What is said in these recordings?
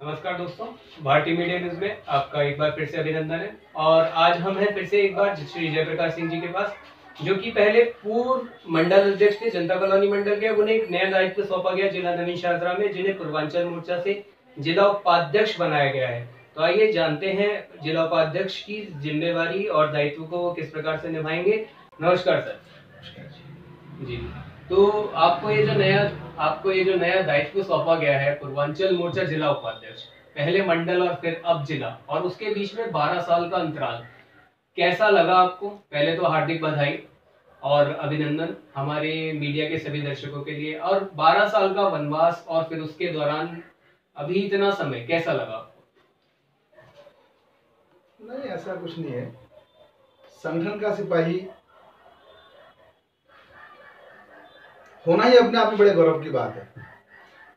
नमस्कार दोस्तों, भारतीय मीडिया न्यूज में आपका एक बार फिर से अभिनंदन है। और आज हम हैं फिर से एक बार श्री जयप्रकाश सिंह जी के पास, जो कि पहले पूर्व मंडल अध्यक्ष थे जनता कॉलोनी मंडल के। उन्हें एक नया दायित्व सौंपा गया जिला नवीन शाहदरा में, जिन्हें पूर्वांचल मोर्चा से जिला उपाध्यक्ष बनाया गया है। तो आइए जानते हैं जिला उपाध्यक्ष की जिम्मेवारी और दायित्व को वो किस प्रकार से निभाएंगे। नमस्कार सर। जी, तो आपको ये जो नया दायित्व सौंपा गया है, पूर्वांचल मोर्चा जिला उपाध्यक्ष, पहले मंडल और फिर अब जिला, और उसके बीच में 12 साल का अंतराल, कैसा लगा आपको? पहले तो हार्दिक बधाई और अभिनंदन हमारे मीडिया के सभी दर्शकों के लिए। और 12 साल का वनवास और फिर उसके दौरान अभी इतना समय कैसा लगा आपको? नहीं, ऐसा कुछ नहीं है। संगठन का सिपाही होना ही अपने आप में बड़े गौरव की बात है।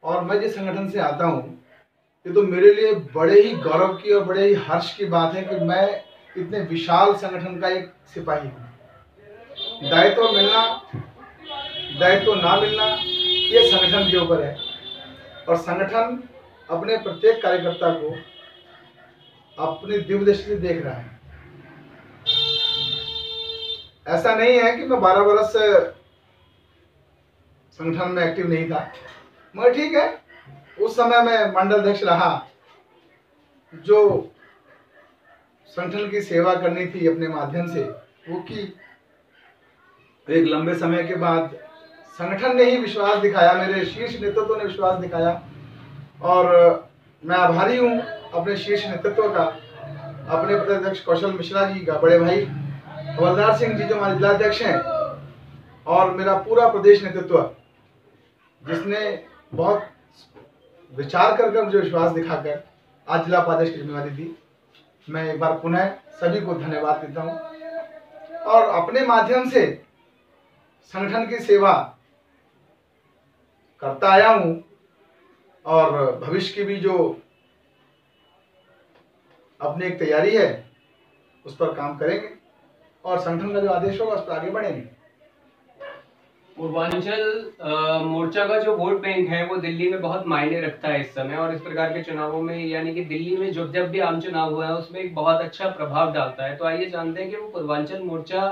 और मैं जिस संगठन से आता हूँ, ये तो मेरे लिए बड़े ही गौरव की और बड़े ही हर्ष की बात है कि मैं इतने विशाल संगठन का एक सिपाही हूँ। दायित्व मिलना, दायित्व ना मिलना, ये संगठन के ऊपर है। और संगठन अपने प्रत्येक कार्यकर्ता को अपनी दिव्य दृष्टि से देख रहा है। ऐसा नहीं है कि मैं 12 वर्ष संगठन में एक्टिव नहीं था, मगर ठीक है, उस समय मैं मंडल अध्यक्ष रहा। जो संगठन की सेवा करनी थी अपने माध्यम से वो की। एक लंबे समय के बाद संगठन ने ही विश्वास दिखाया, मेरे शीर्ष नेतृत्व ने विश्वास दिखाया, और मैं आभारी हूँ अपने शीर्ष नेतृत्व का, अपने प्रदेश कौशल मिश्रा जी का, बड़े भाई हवलदार सिंह जी जो हमारे जिलाध्यक्ष हैं, और मेरा पूरा प्रदेश नेतृत्व, जिसने बहुत विचार कर मुझे विश्वास दिखाकर आज जिला उपाध्यक्ष की जिम्मेवारी दी। मैं एक बार पुनः सभी को धन्यवाद देता हूँ और अपने माध्यम से संगठन की सेवा करता आया हूँ, और भविष्य की भी जो अपनी एक तैयारी है उस पर काम करेंगे, और संगठन का जो आदेश होगा उस पर आगे बढ़ेंगे। पूर्वांचल मोर्चा का जो वोट बैंक है वो दिल्ली में बहुत मायने रखता है इस समय, और इस प्रकार के चुनावों में, यानी कि दिल्ली में जब भी आम चुनाव हुआ है उसमें एक बहुत अच्छा प्रभाव डालता है। तो आइए जानते हैं कि वो पूर्वांचल मोर्चा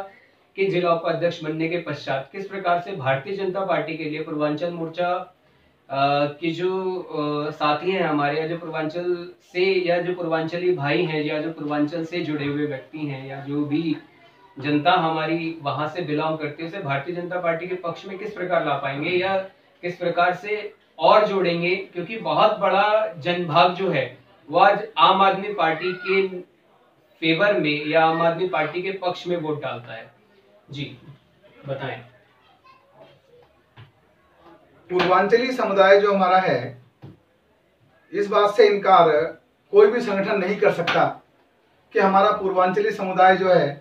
के जिला उपाध्यक्ष बनने के पश्चात किस प्रकार से भारतीय जनता पार्टी के लिए पूर्वांचल मोर्चा के जो साथी हैं हमारे, या जो पूर्वांचल से, या जो पूर्वांचली भाई हैं, या जो पूर्वांचल से जुड़े हुए व्यक्ति हैं, या जो भी जनता हमारी वहां से बिलोंग करती है, उसे भारतीय जनता पार्टी के पक्ष में किस प्रकार ला पाएंगे, या किस प्रकार से और जोड़ेंगे? क्योंकि बहुत बड़ा जनभाग जो है वो आज आम आदमी पार्टी के फेवर में या आम आदमी पार्टी के पक्ष में वोट डालता है। जी बताएं। पूर्वांचली समुदाय जो हमारा है, इस बात से इनकार कोई भी संगठन नहीं कर सकता कि हमारा पूर्वांचली समुदाय जो है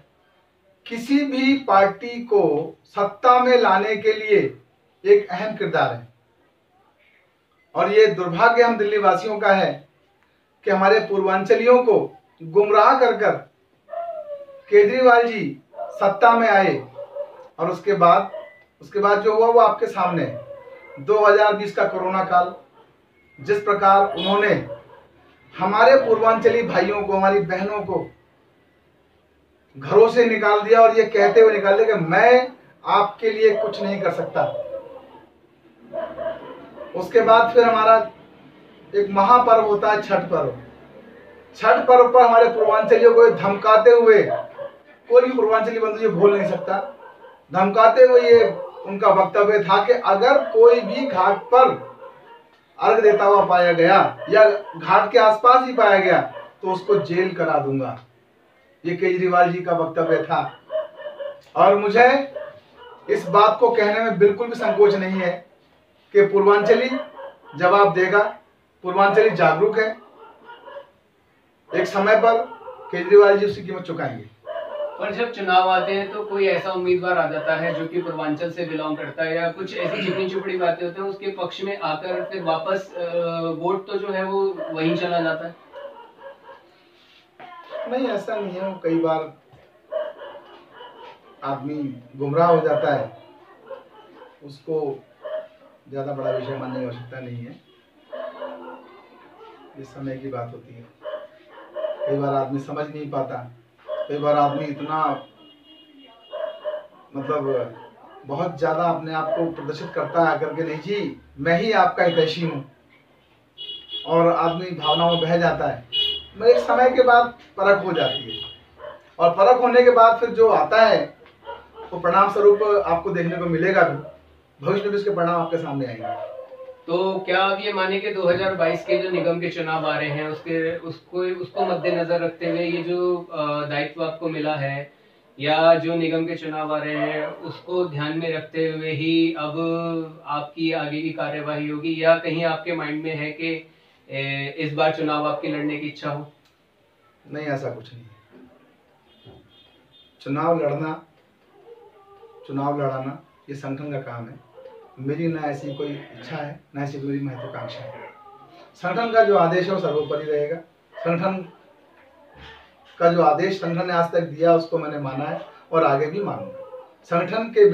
किसी भी पार्टी को सत्ता में लाने के लिए एक अहम किरदार है। और ये दुर्भाग्य हम दिल्ली वासियों का है कि हमारे पूर्वांचलियों को गुमराह कर केजरीवाल जी सत्ता में आए, और उसके बाद जो हुआ वो आपके सामने है। 2020 का कोरोना काल, जिस प्रकार उन्होंने हमारे पूर्वांचली भाइयों को, हमारी बहनों को घरों से निकाल दिया, और ये कहते हुए निकाल दिया कि मैं आपके लिए कुछ नहीं कर सकता। उसके बाद फिर हमारा एक महापर्व होता है छठ पर्व। छठ पर्व पर हमारे पूर्वांचलियों को धमकाते हुए, कोई भी पूर्वांचली बंधु ये भूल नहीं सकता, धमकाते हुए ये उनका वक्तव्य था कि अगर कोई भी घाट पर अर्घ देता हुआ पाया गया या घाट के आसपास ही पाया गया तो उसको जेल करा दूंगा। ये केजरीवाल जी का वक्तव्य था, और मुझे इस बात को कहने में बिल्कुल भी संकोच नहीं है कि पूर्वांचली जवाब देगा। पूर्वांचली जागरूक है, एक समय पर केजरीवाल जी उसकी कीमत चुकाएंगे। पर जब चुनाव आते हैं तो कोई ऐसा उम्मीदवार आ जाता है जो कि पूर्वांचल से बिलोंग करता है, या कुछ ऐसी चिकनी चुपड़ी बातें होती हैं, उसके पक्ष में आकर फिर वापस वोट तो जो है वो वहीं चला जाता है। नहीं, ऐसा नहीं है। कई बार आदमी गुमराह हो जाता है, उसको ज़्यादा बड़ा विषय मानने की आवश्यकता नहीं है। इस समय की बात होती है। कई बार आदमी समझ नहीं पाता, कई बार आदमी इतना मतलब बहुत ज़्यादा अपने आप को प्रदर्शित करता है करके, नहीं जी मैं ही आपका हितैषी हूँ, और आदमी भावनाओं में बह जाता है। मगर एक समय के बाद परख हो जाती है, और परख होने के बाद फिर जो आता है वो परिणाम स्वरूप आपको देखने को मिलेगा भी, भविष्य में भी उसके परिणाम आपके सामने आएंगे। तो क्या आप ये माने कि 2022 के जो निगम के चुनाव आ रहे हैं उसको मद्देनजर रखते हुए ये जो दायित्व आपको मिला है, या जो निगम के चुनाव आ रहे हैं उसको ध्यान में रखते हुए ही अब आपकी आगे की कार्यवाही होगी, या कहीं आपके माइंड में है कि इस बार चुनाव आपकी लड़ने की इच्छा हो? नहीं, ऐसा कुछ नहीं है। चुनाव लड़ाना ये संगठन का काम है। मेरी ना ऐसी कोई इच्छा है, ना ऐसी मेरी महत्वाकांक्षा है। संगठन का जो आदेश है वो सर्वोपरि रहेगा। संगठन का जो आदेश संगठन ने आज तक दिया उसको मैंने माना है और आगे भी मानूंगा। संगठन के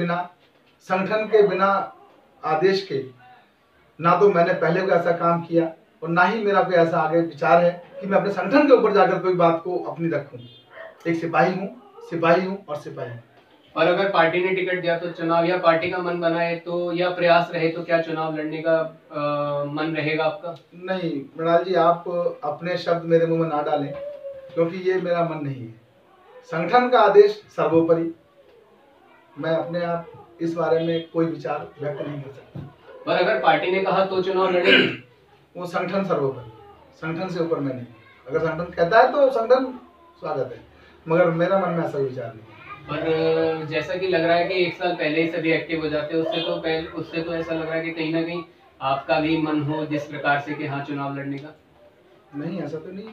बिना आदेश के ना तो मैंने पहले कोई ऐसा काम किया, और ना ही मेरा कोई ऐसा आगे विचार है कि मैं अपने संगठन के ऊपर जाकर कोई बात को अपनी रखूं। एक सिपाही हूं और सिपाही हूं। और अगर पार्टी ने टिकट दिया तो चुनाव, या पार्टी का मन बनाए तो, या प्रयास रहे तो क्या चुनाव लड़ने का मन रहेगा आपका? नहीं मृणाल जी, आप अपने शब्द मेरे मुंह में ना डालें, क्योंकि ये मेरा मन नहीं है। संगठन का आदेश सर्वोपरि। मैं अपने आप इस बारे में कोई विचार व्यक्त नहीं कर सकता। पर अगर पार्टी ने कहा तो चुनाव लड़ेंगे? वो संगठन सर्वोपरि, संगठन से ऊपर मैं नहीं। अगर संगठन कहता है तो संगठन स्वागत है, मगर मेरा मन में ऐसा विचार नहीं। पर जैसा कि लग रहा है कि एक साल पहले ही सभी एक्टिव हो जाते हैं, उससे तो ऐसा लग रहा है कि कहीं ना कहीं आपका भी मन हो जिस प्रकार से कि हाँ चुनाव लड़ने का। नहीं, ऐसा तो नहीं।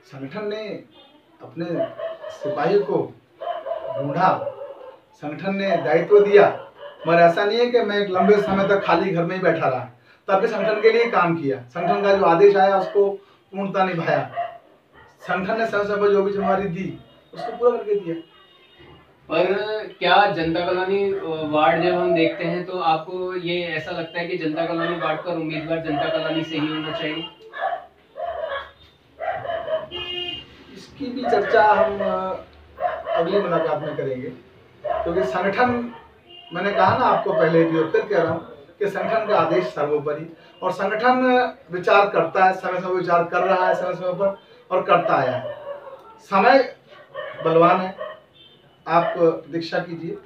संगठन ने अपने सिपाही को ढूंढा, संगठन ने दायित्व दिया, मगर ऐसा नहीं है कि मैं एक लंबे समय तक खाली घर में ही बैठा रहा। तब भी संगठन के लिए काम किया। संगठन का जो आदेश आया उसको पूर्णता निभाया। संगठन ने समय जो भी जिम्मेदारी दी उसको पूरा करके दिया। पर क्या जनता कॉलोनी वार्ड जब हम देखते हैं तो आपको ये ऐसा लगता है कि जनता कॉलोनी वार्ड का उम्मीदवार जनता कॉलोनी से ही होना चाहिए? इसकी भी चर्चा हम अगली मुलाकात में करेंगे, क्योंकि संगठन, मैंने कहा ना आपको पहले भी और फिर कह रहा हूँ कि संगठन का आदेश सर्वोपरि, और संगठन विचार करता है, समय समय विचार कर रहा है, समय समय पर और करता आया है। समय बलवान है, आप प्रतीक्षा कीजिए,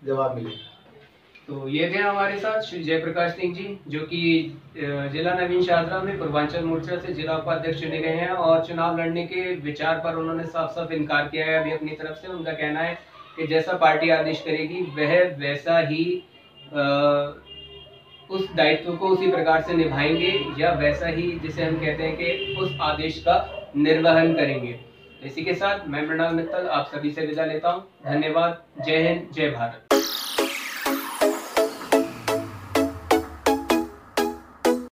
जवाब मिलेगा। तो ये थे हमारे साथ श्री जयप्रकाश सिंह जी, जो कि जिला नवीन शाहजहां में पूर्वांचल मोर्चा से जिला उपाध्यक्ष चुने गए हैं, और चुनाव लड़ने के विचार पर उन्होंने साफ साफ इनकार किया है अभी अपनी तरफ से। उनका कहना है कि जैसा पार्टी आदेश करेगी वह वैसा ही उस दायित्व को उसी प्रकार से निभाएंगे, या वैसा ही जिसे हम कहते हैं कि उस आदेश का निर्वहन करेंगे। इसी के साथ मैं मृणाल मित्तल आप सभी से विदा लेता हूँ। धन्यवाद। जय हिंद, जय भारत।